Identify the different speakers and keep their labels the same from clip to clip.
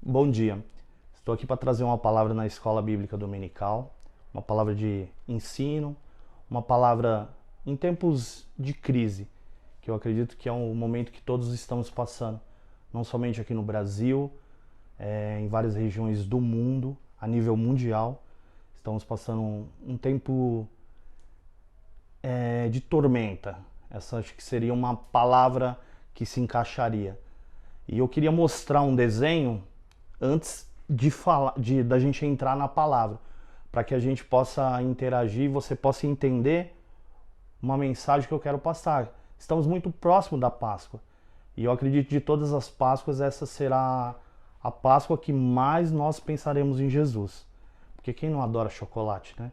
Speaker 1: Bom dia. Estou aqui para trazer uma palavra na Escola Bíblica Dominical, uma palavra de ensino, uma palavra em tempos de crise, que eu acredito que é um momento que todos estamos passando, não somente aqui no Brasil, em várias regiões do mundo, a nível mundial. Estamos passando um tempo de tormenta. Essa acho que seria uma palavra que se encaixaria. E eu queria mostrar um desenho antes de falar, da gente entrar na palavra, para que a gente possa interagir e você possa entender uma mensagem que eu quero passar. Estamos muito próximo da Páscoa e eu acredito que de todas as Páscoas essa será a Páscoa que mais nós pensaremos em Jesus. Porque quem não adora chocolate, né?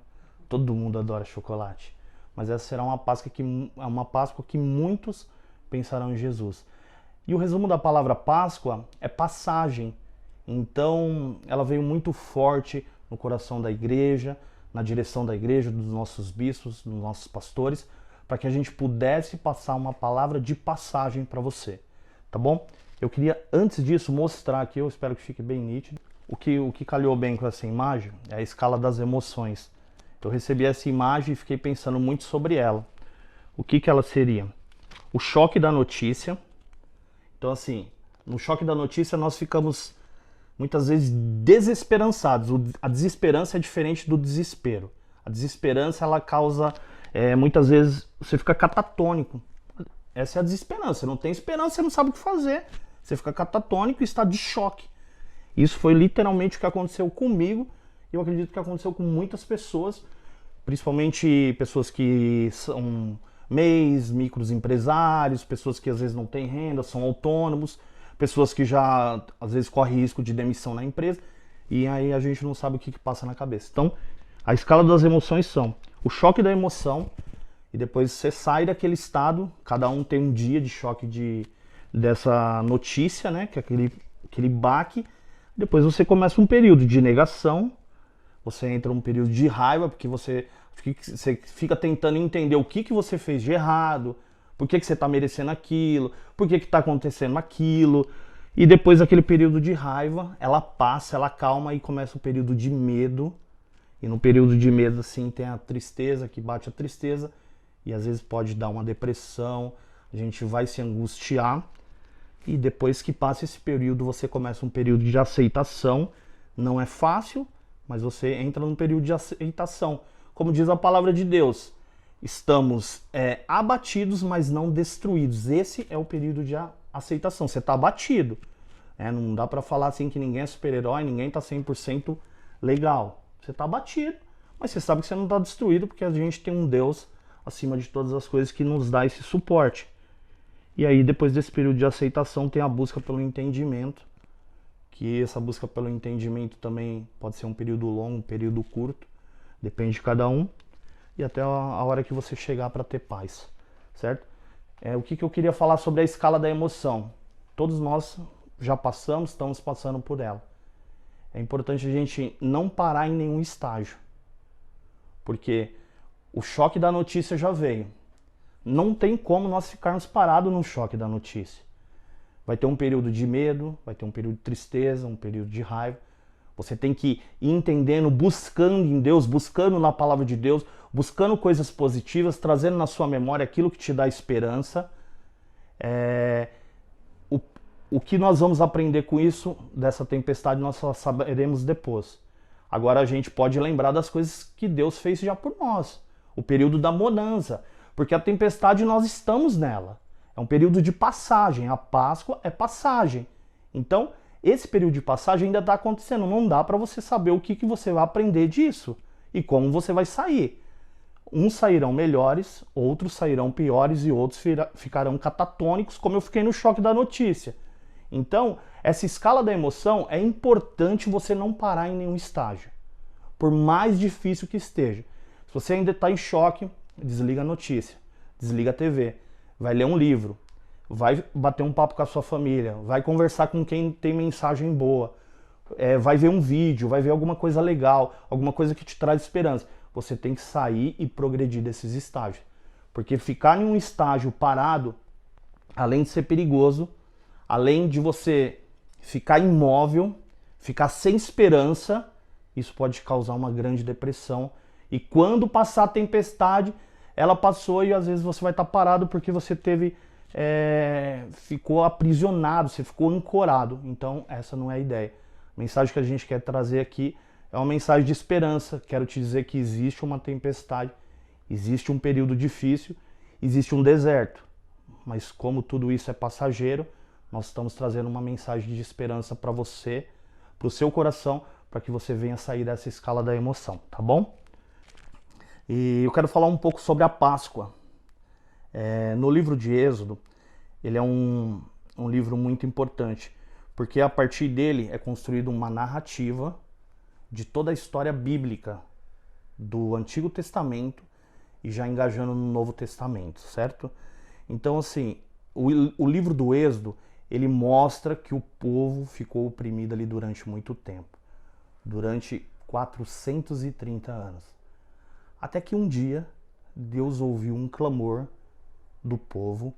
Speaker 1: Todo mundo adora chocolate. Mas essa será uma Páscoa que muitos pensarão em Jesus. E o resumo da palavra Páscoa é passagem. Então, ela veio muito forte no coração da igreja, na direção da igreja, dos nossos bispos, dos nossos pastores, para que a gente pudesse passar uma palavra de passagem para você, tá bom? Eu queria, antes disso, mostrar aqui, eu espero que fique bem nítido, o que calhou bem com essa imagem é a escala das emoções. Eu recebi essa imagem e fiquei pensando muito sobre ela. O que ela seria? O choque da notícia. Então, assim, no choque da notícia nós ficamos muitas vezes desesperançados. A desesperança é diferente do desespero. A desesperança, ela causa, muitas vezes, você fica catatônico. Essa é a desesperança. Você não tem esperança, você não sabe o que fazer. Você fica catatônico e está de choque. Isso foi literalmente o que aconteceu comigo. E eu acredito que aconteceu com muitas pessoas, principalmente pessoas que são MEIs, microempresários, pessoas que às vezes não têm renda, são autônomos, pessoas que já às vezes correm risco de demissão na empresa, e aí a gente não sabe o que passa na cabeça. Então, a escala das emoções são o choque da emoção, e depois você sai daquele estado, cada um tem um dia de choque dessa notícia, né, que é aquele baque, depois você começa um período de negação, você entra num período de raiva, porque você fica tentando entender o que você fez de errado, por que você está merecendo aquilo, por que está acontecendo aquilo. E depois daquele período de raiva, ela passa, ela calma e começa o período de medo. E no período de medo, assim, tem a tristeza, que bate a tristeza. E às vezes pode dar uma depressão, a gente vai se angustiar. E depois que passa esse período, você começa um período de aceitação. Não é fácil, mas você entra num período de aceitação. Como diz a palavra de Deus, estamos abatidos, mas não destruídos. Esse é o período de aceitação. Você está abatido. Não dá para falar assim que ninguém é super-herói, ninguém está 100% legal. Você está abatido, mas você sabe que você não está destruído, porque a gente tem um Deus acima de todas as coisas que nos dá esse suporte. E aí, depois desse período de aceitação, tem a busca pelo entendimento, que essa busca pelo entendimento também pode ser um período longo, um período curto, depende de cada um, e até a hora que você chegar para ter paz, certo? O que eu queria falar sobre a escala da emoção? Todos nós já passamos, estamos passando por ela. É importante a gente não parar em nenhum estágio, porque o choque da notícia já veio. Não tem como nós ficarmos parados no choque da notícia. Vai ter um período de medo, vai ter um período de tristeza, um período de raiva. Você tem que ir entendendo, buscando em Deus, buscando na palavra de Deus, buscando coisas positivas, trazendo na sua memória aquilo que te dá esperança. O que nós vamos aprender com isso, dessa tempestade, nós só saberemos depois. Agora a gente pode lembrar das coisas que Deus fez já por nós. O período da bonança. Porque a tempestade nós estamos nela. É um período de passagem. A Páscoa é passagem. Então, esse período de passagem ainda está acontecendo. Não dá para você saber o que você vai aprender disso e como você vai sair. Uns sairão melhores, outros sairão piores e outros ficarão catatônicos, como eu fiquei no choque da notícia. Então, essa escala da emoção é importante você não parar em nenhum estágio, por mais difícil que esteja. Se você ainda está em choque, desliga a notícia, desliga a TV, vai ler um livro, vai bater um papo com a sua família, vai conversar com quem tem mensagem boa, vai ver um vídeo, vai ver alguma coisa legal, alguma coisa que te traz esperança. Você tem que sair e progredir desses estágios. Porque ficar em um estágio parado, além de ser perigoso, além de você ficar imóvel, ficar sem esperança, isso pode causar uma grande depressão. E quando passar a tempestade, ela passou e às vezes você vai estar parado porque você ficou aprisionado, você ficou ancorado. Então essa não é a ideia. A mensagem que a gente quer trazer aqui é uma mensagem de esperança. Quero te dizer que existe uma tempestade, existe um período difícil, existe um deserto. Mas como tudo isso é passageiro, nós estamos trazendo uma mensagem de esperança para você, para o seu coração, para que você venha sair dessa escala da emoção, tá bom? E eu quero falar um pouco sobre a Páscoa. No livro de Êxodo, ele é um livro muito importante, porque a partir dele é construída uma narrativa de toda a história bíblica do Antigo Testamento e já engajando no Novo Testamento, certo? Então, assim, o livro do Êxodo, ele mostra que o povo ficou oprimido ali durante muito tempo, durante 430 anos. Até que um dia, Deus ouviu um clamor do povo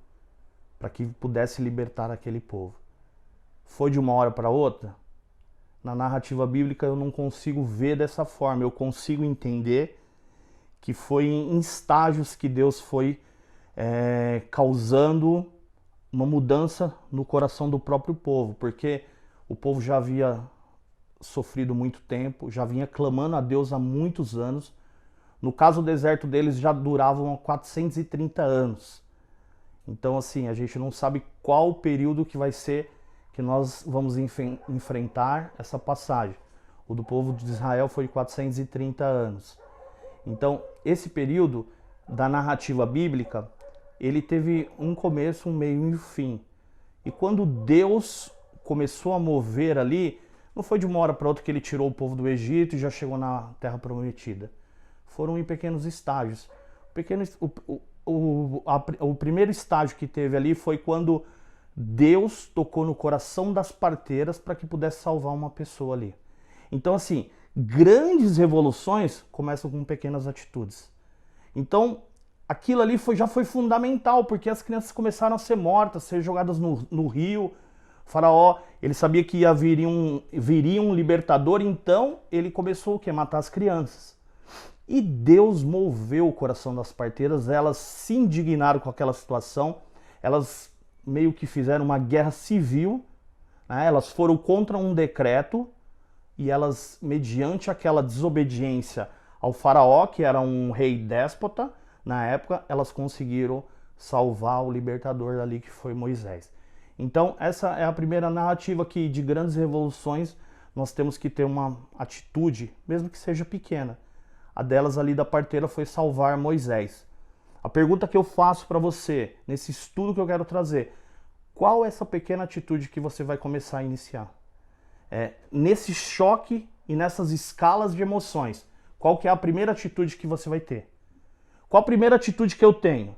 Speaker 1: para que pudesse libertar aquele povo. Foi de uma hora para outra? Na narrativa bíblica eu não consigo ver dessa forma, eu consigo entender que foi em estágios que Deus foi causando uma mudança no coração do próprio povo, porque o povo já havia sofrido muito tempo, já vinha clamando a Deus há muitos anos. No caso, o deserto deles já durava 430 anos. Então, assim, a gente não sabe qual o período que vai ser que nós vamos enfrentar essa passagem. O do povo de Israel foi 430 anos. Então, esse período da narrativa bíblica, ele teve um começo, um meio e um fim. E quando Deus começou a mover ali, não foi de uma hora para outra que ele tirou o povo do Egito e já chegou na Terra Prometida. Foram em pequenos estágios. O primeiro estágio que teve ali foi quando Deus tocou no coração das parteiras para que pudesse salvar uma pessoa ali. Então, assim, grandes revoluções começam com pequenas atitudes. Então, aquilo ali já foi fundamental, porque as crianças começaram a ser mortas, ser jogadas no rio. O faraó, ele sabia que viria um libertador, então ele começou o quê? Matar as crianças. E Deus moveu o coração das parteiras, elas se indignaram com aquela situação, elas meio que fizeram uma guerra civil, né? Elas foram contra um decreto e elas, mediante aquela desobediência ao faraó, que era um rei déspota, na época, elas conseguiram salvar o libertador ali, que foi Moisés. Então, essa é a primeira narrativa que de grandes revoluções nós temos que ter uma atitude, mesmo que seja pequena. A delas ali da parteira foi salvar Moisés. A pergunta que eu faço para você, nesse estudo que eu quero trazer, qual é essa pequena atitude que você vai começar a iniciar? Nesse choque e nessas escalas de emoções, qual que é a primeira atitude que você vai ter? Qual a primeira atitude que eu tenho?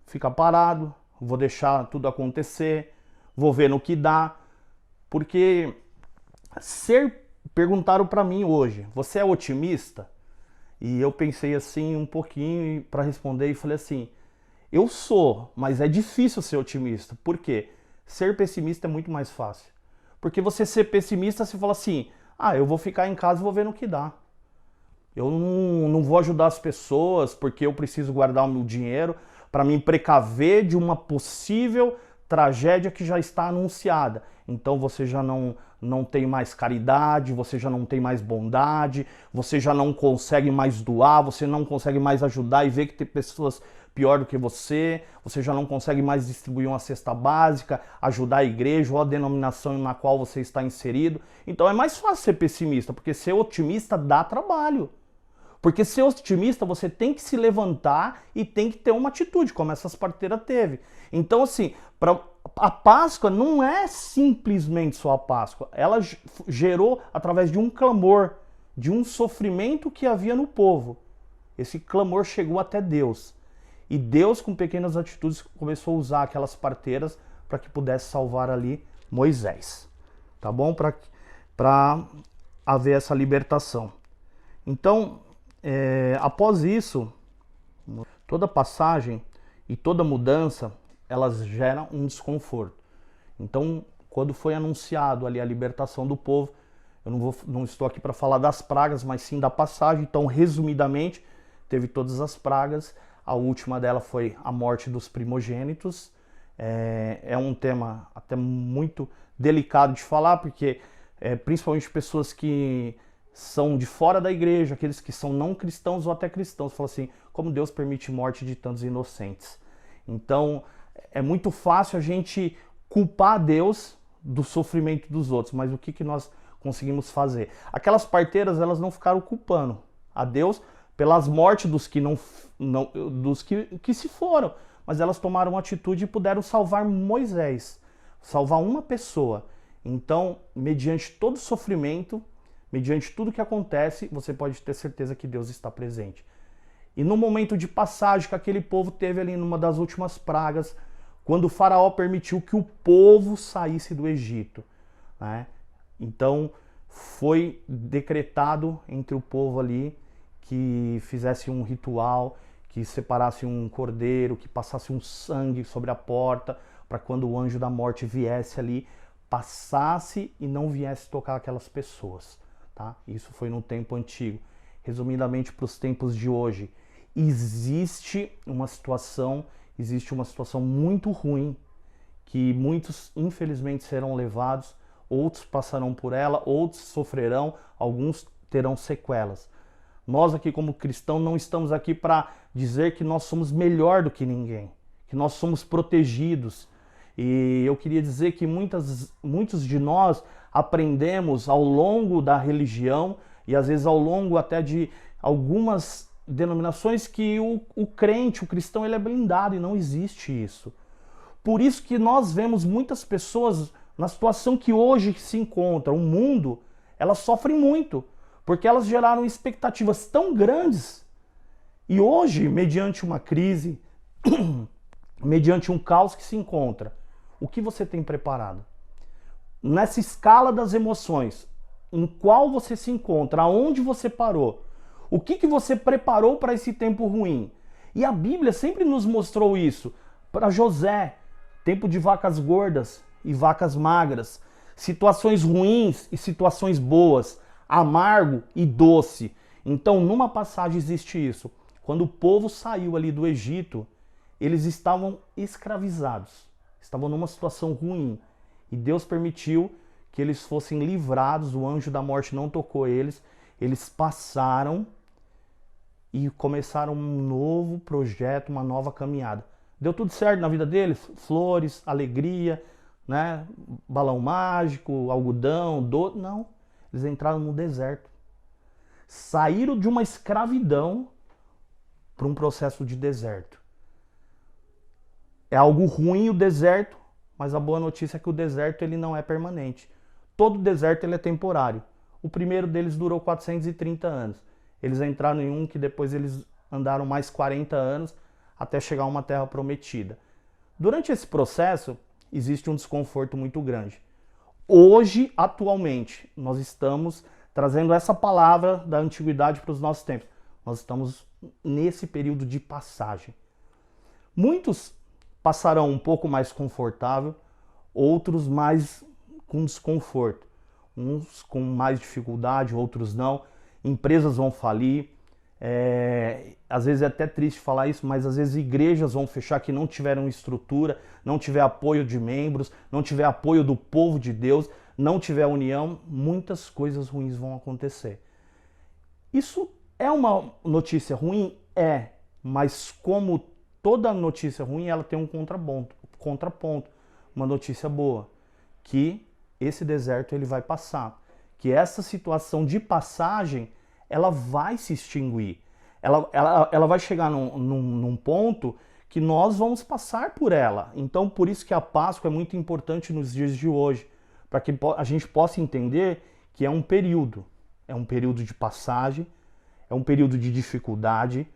Speaker 1: Ficar parado, vou deixar tudo acontecer, vou ver no que dá. Porque perguntaram para mim hoje, você é otimista? E eu pensei assim um pouquinho para responder e falei assim, eu sou, mas é difícil ser otimista. Por quê? Ser pessimista é muito mais fácil. Porque você ser pessimista, você fala assim, eu vou ficar em casa e vou ver no que dá. Eu não vou ajudar as pessoas porque eu preciso guardar o meu dinheiro para me precaver de uma possível tragédia que já está anunciada. Então você já não tem mais caridade, você já não tem mais bondade, você já não consegue mais doar, você não consegue mais ajudar e ver que tem pessoas pior do que você já não consegue mais distribuir uma cesta básica, ajudar a igreja ou a denominação na qual você está inserido. Então é mais fácil ser pessimista, porque ser otimista dá trabalho. Porque ser otimista, você tem que se levantar e tem que ter uma atitude, como essas parteiras teve. Então, assim, a Páscoa não é simplesmente só a Páscoa. Ela gerou através de um clamor, de um sofrimento que havia no povo. Esse clamor chegou até Deus. E Deus, com pequenas atitudes, começou a usar aquelas parteiras para que pudesse salvar ali Moisés. Tá bom? Para haver essa libertação. Então, após isso, toda passagem e toda mudança, elas geram um desconforto. Então, quando foi anunciado ali a libertação do povo, eu não estou aqui para falar das pragas, mas sim da passagem. Então, resumidamente, teve todas as pragas. A última dela foi a morte dos primogênitos. É um tema até muito delicado de falar, porque principalmente pessoas que são de fora da igreja, aqueles que são não cristãos ou até cristãos, falam assim, como Deus permite morte de tantos inocentes. Então, é muito fácil a gente culpar Deus do sofrimento dos outros, mas o que nós conseguimos fazer? Aquelas parteiras, elas não ficaram culpando a Deus pelas mortes dos que dos que se foram, mas elas tomaram atitude e puderam salvar Moisés, salvar uma pessoa. Então, mediante todo sofrimento, mediante tudo que acontece, você pode ter certeza que Deus está presente. E no momento de passagem que aquele povo teve ali numa das últimas pragas, quando o faraó permitiu que o povo saísse do Egito, né? Então foi decretado entre o povo ali que fizesse um ritual, que separasse um cordeiro, que passasse um sangue sobre a porta, para quando o anjo da morte viesse ali, passasse e não viesse tocar aquelas pessoas, tá? Isso foi no tempo antigo. Resumidamente, para os tempos de hoje, existe uma situação muito ruim, que muitos infelizmente serão levados, outros passarão por ela, outros sofrerão, alguns terão sequelas. Nós aqui como cristãos não estamos aqui para dizer que nós somos melhor do que ninguém, que nós somos protegidos. E eu queria dizer que muitos de nós aprendemos ao longo da religião e às vezes ao longo até de algumas denominações que o crente, o cristão, ele é blindado e não existe isso. Por isso que nós vemos muitas pessoas na situação que hoje se encontra, o mundo, elas sofrem muito, porque elas geraram expectativas tão grandes e hoje, mediante uma crise, mediante um caos que se encontra, o que você tem preparado? Nessa escala das emoções, em qual você se encontra, aonde você parou? O que você preparou para esse tempo ruim? E a Bíblia sempre nos mostrou isso. Para José, tempo de vacas gordas e vacas magras, situações ruins e situações boas, amargo e doce. Então, numa passagem existe isso. Quando o povo saiu ali do Egito, eles estavam escravizados, estavam numa situação ruim. E Deus permitiu que eles fossem livrados, o anjo da morte não tocou eles, eles passaram e começaram um novo projeto, uma nova caminhada. Deu tudo certo na vida deles? Flores, alegria, né? Balão mágico, algodão, doce. Não, eles entraram no deserto. Saíram de uma escravidão para um processo de deserto. É algo ruim o deserto, mas a boa notícia é que o deserto ele não é permanente. Todo deserto ele é temporário. O primeiro deles durou 430 anos. Eles entraram em um que depois eles andaram mais 40 anos até chegar a uma terra prometida. Durante esse processo, existe um desconforto muito grande. Hoje, atualmente, nós estamos trazendo essa palavra da antiguidade para os nossos tempos. Nós estamos nesse período de passagem. Muitos passarão um pouco mais confortável, outros mais com desconforto. Uns com mais dificuldade, outros não. Empresas vão falir. Às vezes é até triste falar isso, mas às vezes igrejas vão fechar que não tiveram estrutura, não tiver apoio de membros, não tiver apoio do povo de Deus, não tiver união, muitas coisas ruins vão acontecer. Isso é uma notícia ruim? É, mas como toda notícia ruim, ela tem um contraponto, uma notícia boa, que esse deserto ele vai passar, que essa situação de passagem, ela vai se extinguir, ela vai chegar num ponto que nós vamos passar por ela. Então, por isso que a Páscoa é muito importante nos dias de hoje, para que a gente possa entender que é um período de passagem, é um período de dificuldade,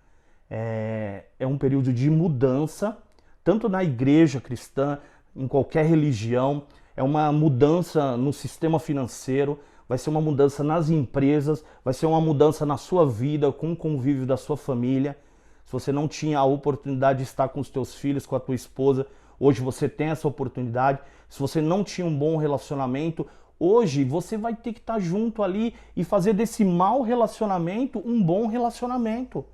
Speaker 1: é um período de mudança, tanto na igreja cristã, em qualquer religião, é uma mudança no sistema financeiro, vai ser uma mudança nas empresas, vai ser uma mudança na sua vida, com o convívio da sua família. Se você não tinha a oportunidade de estar com os teus filhos, com a tua esposa, hoje você tem essa oportunidade. Se você não tinha um bom relacionamento, hoje você vai ter que estar junto ali e fazer desse mau relacionamento um bom relacionamento.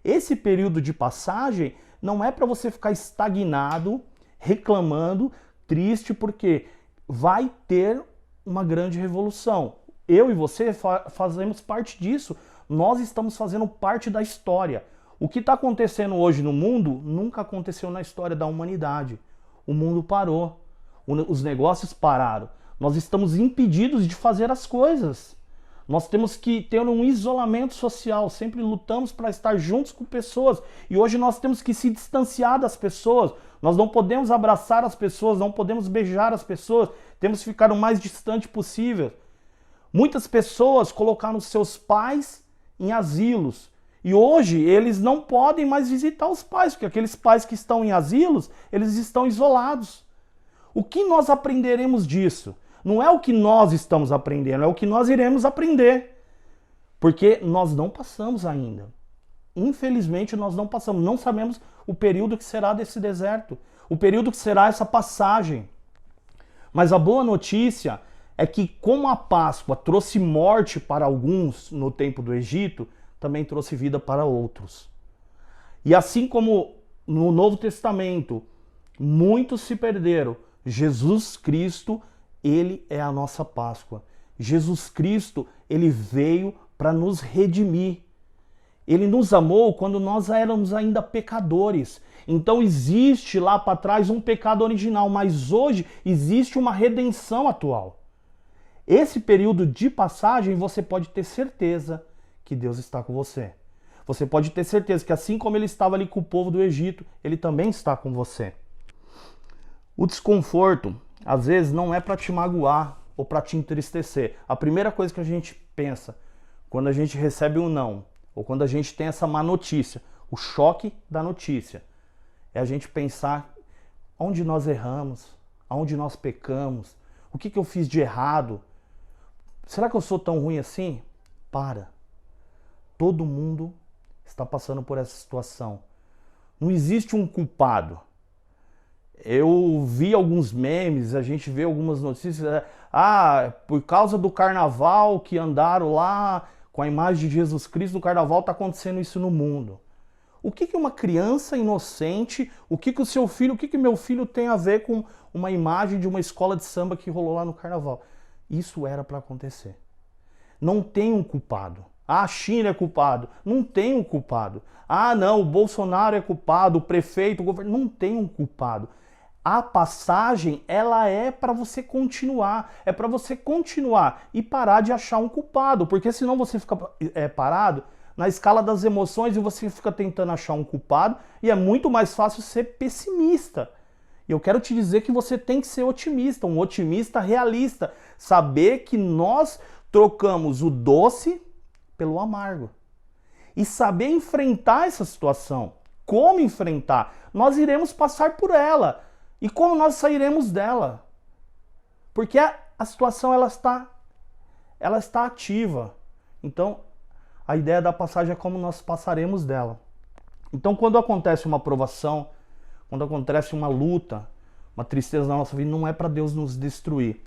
Speaker 1: Esse período de passagem não é para você ficar estagnado, reclamando, triste, porque vai ter uma grande revolução. Eu e você fazemos parte disso. Nós estamos fazendo parte da história. O que está acontecendo hoje no mundo nunca aconteceu na história da humanidade. O mundo parou. Os negócios pararam. Nós estamos impedidos de fazer as coisas. Nós temos que ter um isolamento social. Sempre lutamos para estar juntos com pessoas. E hoje nós temos que se distanciar das pessoas. Nós não podemos abraçar as pessoas, não podemos beijar as pessoas. Temos que ficar o mais distante possível. Muitas pessoas colocaram seus pais em asilos. E hoje eles não podem mais visitar os pais, porque aqueles pais que estão em asilos, eles estão isolados. O que nós aprenderemos disso? Não é o que nós estamos aprendendo, é o que nós iremos aprender. Porque nós não passamos ainda. Infelizmente nós não passamos, não sabemos o período que será desse deserto, o período que será essa passagem. Mas a boa notícia é que como a Páscoa trouxe morte para alguns no tempo do Egito, também trouxe vida para outros. E assim como no Novo Testamento, muitos se perderam, Jesus Cristo, ele é a nossa Páscoa. Jesus Cristo, ele veio para nos redimir. Ele nos amou quando nós éramos ainda pecadores. Então existe lá para trás um pecado original, mas hoje existe uma redenção atual. Esse período de passagem você pode ter certeza que Deus está com você. Você pode ter certeza que assim como ele estava ali com o povo do Egito, ele também está com você. O desconforto, às vezes, não é para te magoar ou para te entristecer. A primeira coisa que a gente pensa quando a gente recebe um não, ou quando a gente tem essa má notícia, o choque da notícia, é a gente pensar onde nós erramos, aonde nós pecamos, o que eu fiz de errado. Será que eu sou tão ruim assim? Para. Todo mundo está passando por essa situação. Não existe um culpado. Eu vi alguns memes, a gente vê algumas notícias. Por causa do carnaval que andaram lá com a imagem de Jesus Cristo no carnaval, está acontecendo isso no mundo. O que uma criança inocente, o que o seu filho, o que meu filho tem a ver com uma imagem de uma escola de samba que rolou lá no carnaval? Isso era para acontecer. Não tem um culpado. A China é culpado. Não tem um culpado. Não, o Bolsonaro é culpado, o prefeito, o governo. Não tem um culpado. A passagem, ela é para você continuar. É para você continuar e parar de achar um culpado. Porque senão você fica parado na escala das emoções e você fica tentando achar um culpado. E é muito mais fácil ser pessimista. E eu quero te dizer que você tem que ser otimista. Um otimista realista. Saber que nós trocamos o doce pelo amargo. E saber enfrentar essa situação. Como enfrentar? Nós iremos passar por ela. E como nós sairemos dela? Porque a situação ela está ativa. Então, a ideia da passagem é como nós passaremos dela. Então, quando acontece uma provação, quando acontece uma luta, uma tristeza na nossa vida, não é para Deus nos destruir.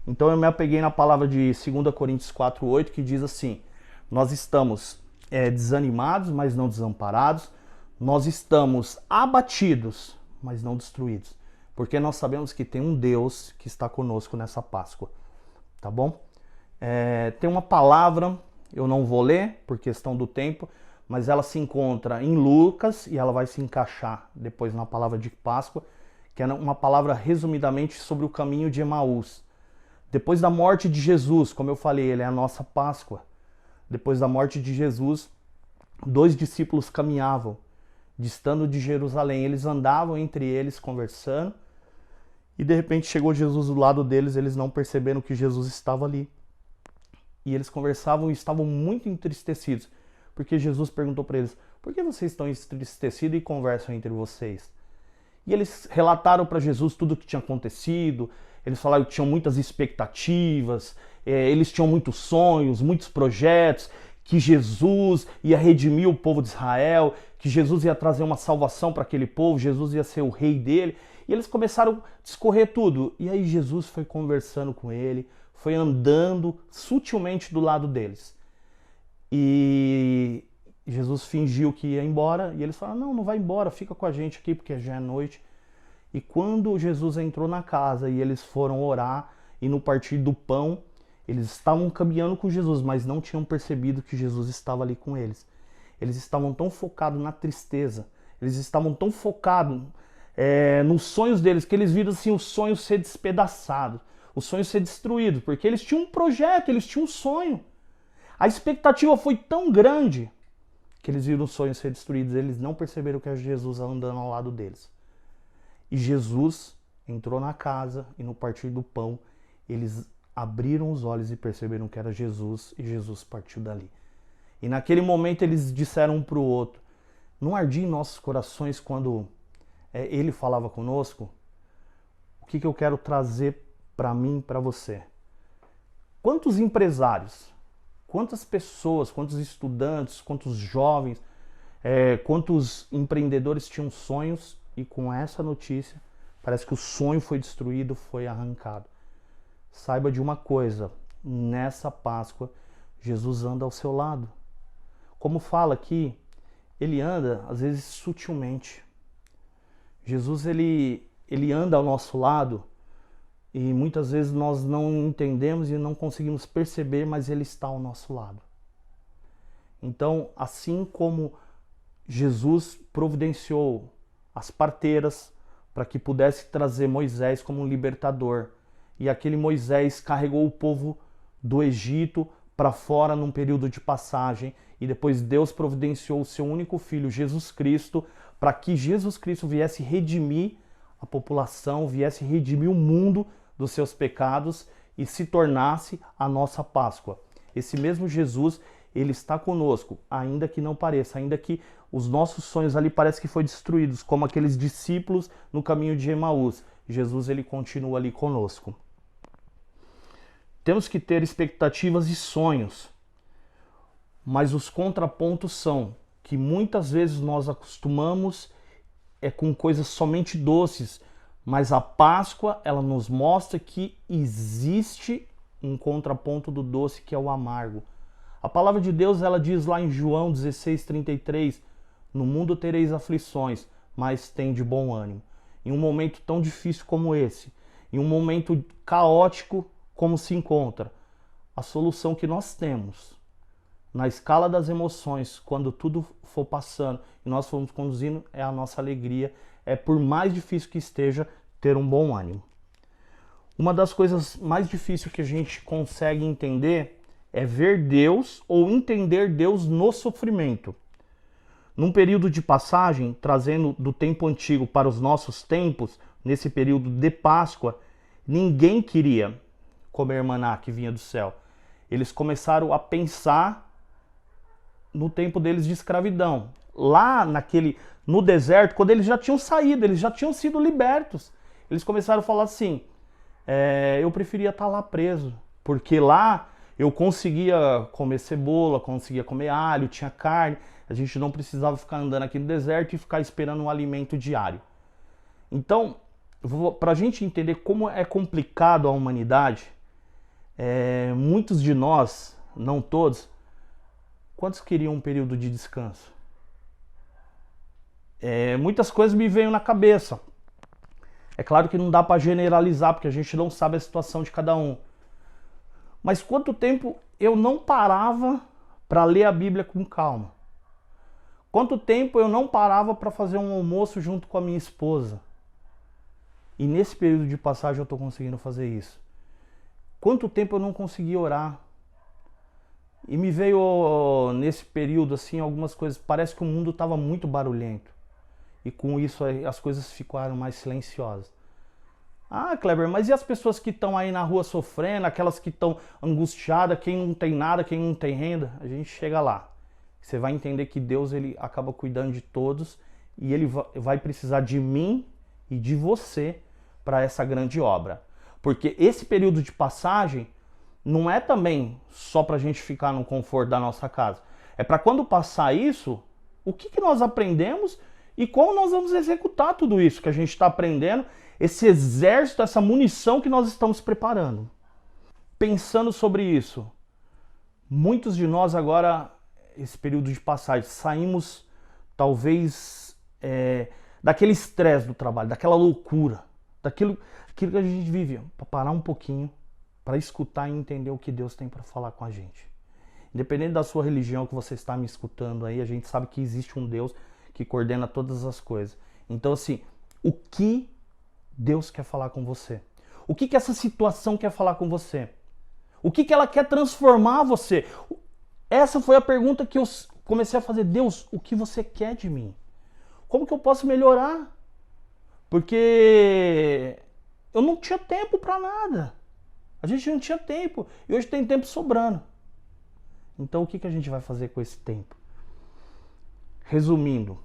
Speaker 1: Então, eu me apeguei na palavra de 2 Coríntios 4:8, que diz assim: nós estamos desanimados, mas não desamparados. Nós estamos abatidos, mas não destruídos. Porque nós sabemos que tem um Deus que está conosco nessa Páscoa. Tá bom? Tem uma palavra, eu não vou ler por questão do tempo, mas ela se encontra em Lucas e ela vai se encaixar depois na palavra de Páscoa, que é uma palavra resumidamente sobre o caminho de Emaús. Depois da morte de Jesus, como eu falei, ele é a nossa Páscoa. Depois da morte de Jesus, 2 discípulos caminhavam, distando de Jerusalém. Eles andavam entre eles conversando e de repente chegou Jesus do lado deles, eles não perceberam que Jesus estava ali. E eles conversavam e estavam muito entristecidos, porque Jesus perguntou para eles: por que vocês estão entristecidos e conversam entre vocês? E eles relataram para Jesus tudo o que tinha acontecido. Eles falaram que tinham muitas expectativas, eles tinham muitos sonhos, muitos projetos, que Jesus ia redimir o povo de Israel, que Jesus ia trazer uma salvação para aquele povo, Jesus ia ser o rei dele. E eles começaram a discorrer tudo. E aí Jesus foi conversando com ele, foi andando sutilmente do lado deles. E Jesus fingiu que ia embora e eles falaram, não, não vai embora, fica com a gente aqui porque já é noite. E quando Jesus entrou na casa e eles foram orar e no partir do pão, eles estavam caminhando com Jesus, mas não tinham percebido que Jesus estava ali com eles. Eles estavam tão focados na tristeza, eles estavam tão focados nos sonhos deles, que eles viram assim, o sonho ser despedaçado, o sonho ser destruído, porque eles tinham um projeto, eles tinham um sonho. A expectativa foi tão grande que eles viram o sonho ser destruído, eles não perceberam que era Jesus andando ao lado deles. E Jesus entrou na casa e no partir do pão, eles abriram os olhos e perceberam que era Jesus e Jesus partiu dali. E naquele momento eles disseram um para o outro, não ardia em nossos corações quando ele falava conosco? O que eu quero trazer para mim e para você? Quantos empresários, quantas pessoas, quantos estudantes, quantos jovens, quantos empreendedores tinham sonhos e com essa notícia parece que o sonho foi destruído, foi arrancado. Saiba de uma coisa, nessa Páscoa Jesus anda ao seu lado. Como fala aqui, ele anda às vezes sutilmente. Jesus ele anda ao nosso lado e muitas vezes nós não entendemos e não conseguimos perceber, mas ele está ao nosso lado. Então, assim como Jesus providenciou as parteiras para que pudesse trazer Moisés como um libertador, e aquele Moisés carregou o povo do Egito para fora num período de passagem, e depois Deus providenciou o seu único filho, Jesus Cristo, para que Jesus Cristo viesse redimir a população, viesse redimir o mundo dos seus pecados e se tornasse a nossa Páscoa. Esse mesmo Jesus, ele está conosco, ainda que não pareça, ainda que os nossos sonhos ali parecem que foram destruídos, como aqueles discípulos no caminho de Emaús. Jesus, ele continua ali conosco. Temos que ter expectativas e sonhos, mas os contrapontos são que muitas vezes nós acostumamos com coisas somente doces, mas a Páscoa ela nos mostra que existe um contraponto do doce que é o amargo. A palavra de Deus ela diz lá em João 16:33, no mundo tereis aflições, mas tem de bom ânimo. Em um momento tão difícil como esse, em um momento caótico como se encontra, a solução que nós temos na escala das emoções, quando tudo for passando e nós formos conduzindo, é a nossa alegria, por mais difícil que esteja, ter um bom ânimo. Uma das coisas mais difíceis que a gente consegue entender é ver Deus ou entender Deus no sofrimento. Num período de passagem, trazendo do tempo antigo para os nossos tempos, nesse período de Páscoa, ninguém queria comer maná que vinha do céu. Eles começaram a pensar no tempo deles de escravidão. Lá no deserto, quando eles já tinham saído, eles já tinham sido libertos, eles começaram a falar assim, eu preferia estar lá preso, porque lá eu conseguia comer cebola, conseguia comer alho, tinha carne, a gente não precisava ficar andando aqui no deserto e ficar esperando um alimento diário. Então, para a gente entender como é complicado a humanidade, muitos de nós, não todos, quantos queriam um período de descanso? Muitas coisas me veio na cabeça. É claro que não dá para generalizar, porque a gente não sabe a situação de cada um. Mas quanto tempo eu não parava para ler a Bíblia com calma? Quanto tempo eu não parava para fazer um almoço junto com a minha esposa? E nesse período de passagem eu estou conseguindo fazer isso. Quanto tempo eu não consegui orar? E me veio nesse período assim algumas coisas, parece que o mundo estava muito barulhento. E com isso as coisas ficaram mais silenciosas. Ah, Kleber, mas e as pessoas que estão aí na rua sofrendo, aquelas que estão angustiadas, quem não tem nada, quem não tem renda? A gente chega lá. Você vai entender que Deus ele acaba cuidando de todos e ele vai precisar de mim e de você para essa grande obra. Porque esse período de passagem não é também só para a gente ficar no conforto da nossa casa. É para quando passar isso, o que nós aprendemos E como nós vamos executar tudo isso que a gente está aprendendo, esse exército, essa munição que nós estamos preparando. Pensando sobre isso, muitos de nós agora, esse período de passagem, saímos talvez daquele estresse do trabalho, daquela loucura, daquilo que a gente vive, para parar um pouquinho, para escutar e entender o que Deus tem para falar com a gente. Independente da sua religião que você está me escutando aí, a gente sabe que existe um Deus que coordena todas as coisas. Então, assim, o que Deus quer falar com você? O que essa situação quer falar com você? O que ela quer transformar você? Essa foi a pergunta que eu comecei a fazer. Deus, o que você quer de mim? Como que eu posso melhorar? Porque eu não tinha tempo para nada. A gente não tinha tempo. E hoje tem tempo sobrando. Então o que a gente vai fazer com esse tempo? Resumindo,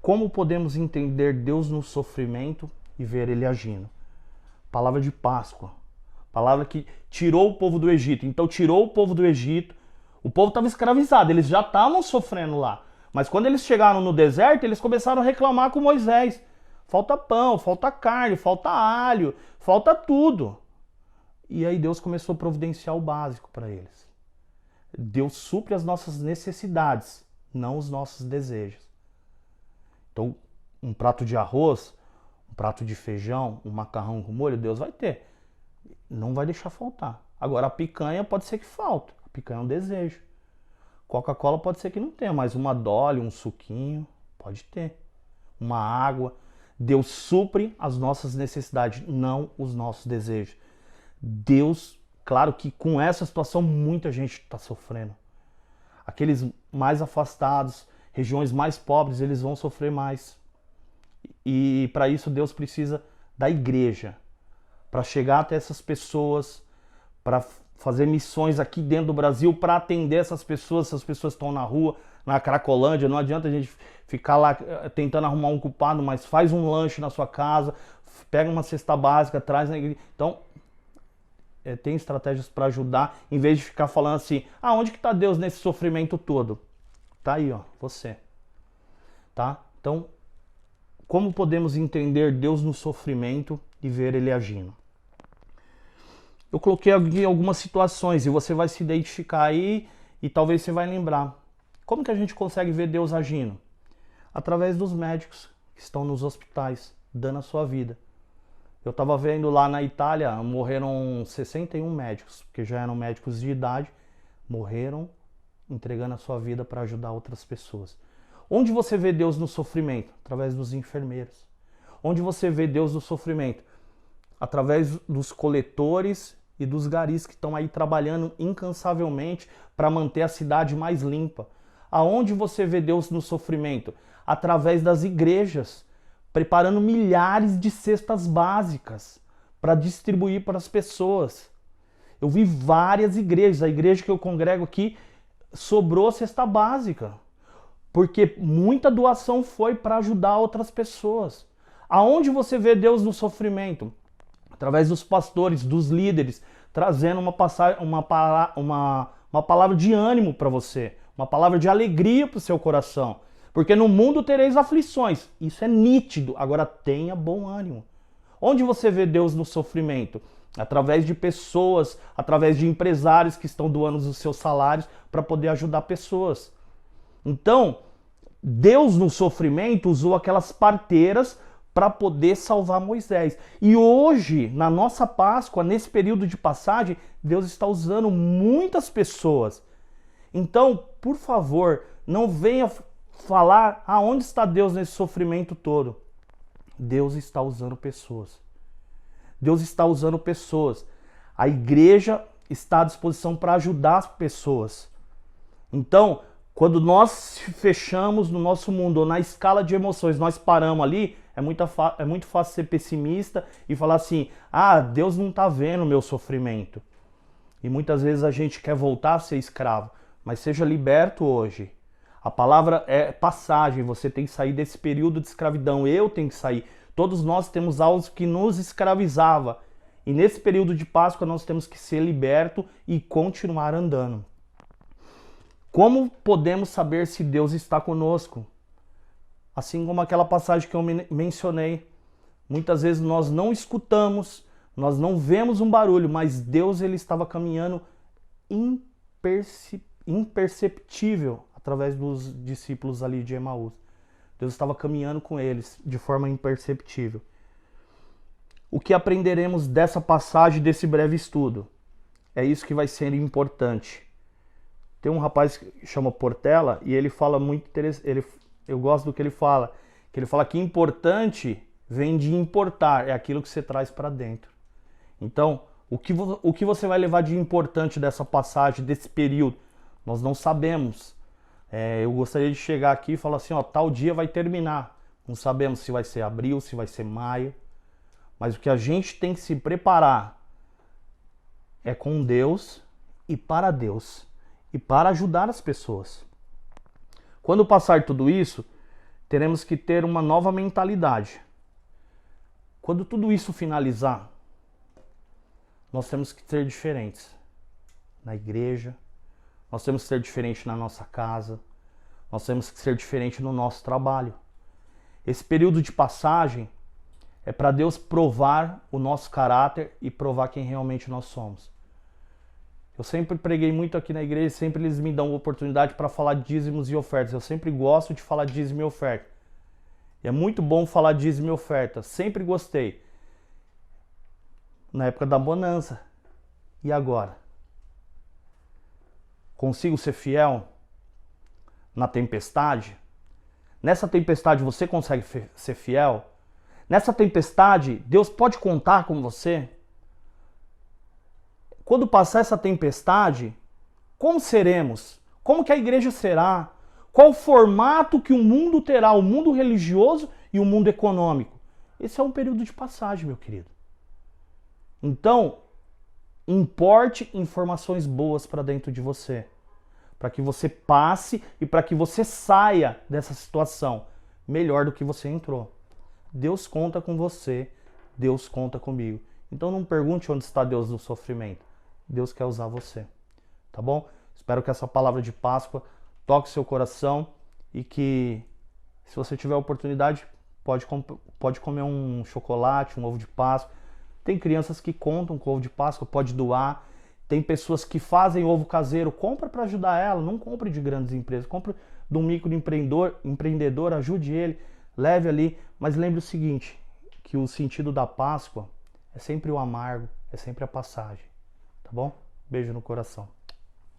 Speaker 1: como podemos entender Deus no sofrimento e ver Ele agindo? Palavra de Páscoa. Palavra que tirou o povo do Egito. Então tirou o povo do Egito. O povo estava escravizado, eles já estavam sofrendo lá. Mas quando eles chegaram no deserto, eles começaram a reclamar com Moisés. Falta pão, falta carne, falta alho, falta tudo. E aí Deus começou a providenciar o básico para eles. Deus supre as nossas necessidades, não os nossos desejos. Então, um prato de arroz, um prato de feijão, um macarrão com molho, Deus vai ter. Não vai deixar faltar. Agora, a picanha pode ser que falte. A picanha é um desejo. Coca-Cola pode ser que não tenha, mas uma Dolly, um suquinho, pode ter. Uma água. Deus supre as nossas necessidades, não os nossos desejos. Deus, claro que com essa situação muita gente está sofrendo. Aqueles mais afastados, regiões mais pobres, eles vão sofrer mais. E para isso Deus precisa da igreja, para chegar até essas pessoas, para fazer missões aqui dentro do Brasil, para atender essas pessoas estão na rua, na Cracolândia. Não adianta a gente ficar lá tentando arrumar um culpado, mas faz um lanche na sua casa, pega uma cesta básica, traz na igreja. Então, tem estratégias para ajudar, em vez de ficar falando assim, onde que está Deus nesse sofrimento todo? Tá aí, ó, você. Tá? Então, como podemos entender Deus no sofrimento e ver Ele agindo? Eu coloquei aqui algumas situações e você vai se identificar aí e talvez você vai lembrar. Como que a gente consegue ver Deus agindo? Através dos médicos que estão nos hospitais, dando a sua vida. Eu estava vendo lá na Itália, morreram 61 médicos, que já eram médicos de idade, morreram entregando a sua vida para ajudar outras pessoas. Onde você vê Deus no sofrimento? Através dos enfermeiros. Onde você vê Deus no sofrimento? Através dos coletores e dos garis que estão aí trabalhando incansavelmente para manter a cidade mais limpa. Aonde você vê Deus no sofrimento? Através das igrejas, preparando milhares de cestas básicas para distribuir para as pessoas. Eu vi várias igrejas, a igreja que eu congrego aqui sobrou cesta básica, porque muita doação foi para ajudar outras pessoas. Aonde você vê Deus no sofrimento? Através dos pastores, dos líderes, trazendo uma palavra de ânimo para você, uma palavra de alegria para o seu coração. Porque no mundo tereis aflições. Isso é nítido. Agora tenha bom ânimo. Onde você vê Deus no sofrimento? Através de pessoas, através de empresários que estão doando os seus salários para poder ajudar pessoas. Então, Deus no sofrimento usou aquelas parteiras para poder salvar Moisés. E hoje, na nossa Páscoa, nesse período de passagem, Deus está usando muitas pessoas. Então, por favor, não venha falar aonde está Deus nesse sofrimento todo. Deus está usando pessoas. Deus está usando pessoas. A igreja está à disposição para ajudar as pessoas. Então, quando nós fechamos no nosso mundo, ou na escala de emoções, nós paramos ali, é muito fácil ser pessimista e falar assim, Deus não está vendo o meu sofrimento. E muitas vezes a gente quer voltar a ser escravo, mas seja liberto hoje. A palavra é passagem, você tem que sair desse período de escravidão, eu tenho que sair. Todos nós temos algo que nos escravizava. E nesse período de Páscoa nós temos que ser libertos e continuar andando. Como podemos saber se Deus está conosco? Assim como aquela passagem que eu mencionei, muitas vezes nós não escutamos, nós não vemos um barulho, mas Deus ele estava caminhando imperceptível através dos discípulos ali de Emaús. Deus estava caminhando com eles de forma imperceptível. O que aprenderemos dessa passagem, desse breve estudo? É isso que vai ser importante. Tem um rapaz que chama Portela e ele fala muito interessante. Eu gosto do que ele fala que importante vem de importar, é aquilo que você traz para dentro. Então, o que você vai levar de importante dessa passagem, desse período? Nós não sabemos. Eu gostaria de chegar aqui e falar assim, ó, tal dia vai terminar. Não sabemos se vai ser abril, se vai ser maio. Mas o que a gente tem que se preparar é com Deus e para Deus. E para ajudar as pessoas. Quando passar tudo isso, teremos que ter uma nova mentalidade. Quando tudo isso finalizar, nós temos que ser diferentes na igreja, nós temos que ser diferentes na nossa casa, nós temos que ser diferentes no nosso trabalho. Esse período de passagem é para Deus provar o nosso caráter e provar quem realmente nós somos. Eu sempre preguei muito aqui na igreja, sempre eles me dão oportunidade para falar de dízimos e ofertas. Eu sempre gosto de falar de dízimo e oferta. E é muito bom falar de dízimo e oferta, sempre gostei. Na época da bonança. E agora? Consigo ser fiel na tempestade? Nessa tempestade você consegue ser fiel? Nessa tempestade, Deus pode contar com você? Quando passar essa tempestade, como seremos? Como que a igreja será? Qual o formato que o mundo terá, o mundo religioso e o mundo econômico? Esse é um período de passagem, meu querido. Então, importe informações boas para dentro de você, para que você passe e para que você saia dessa situação melhor do que você entrou. Deus conta com você, Deus conta comigo. Então não pergunte onde está Deus no sofrimento. Deus quer usar você, tá bom? Espero que essa palavra de Páscoa toque seu coração e que, se você tiver oportunidade, pode comer um chocolate, um ovo de Páscoa. Tem crianças que contam com ovo de Páscoa, pode doar. Tem pessoas que fazem ovo caseiro, compra para ajudar ela, não compre de grandes empresas, compre de um microempreendedor, ajude ele, leve ali. Mas lembre o seguinte, que o sentido da Páscoa é sempre o amargo, é sempre a passagem. Tá bom? Beijo no coração.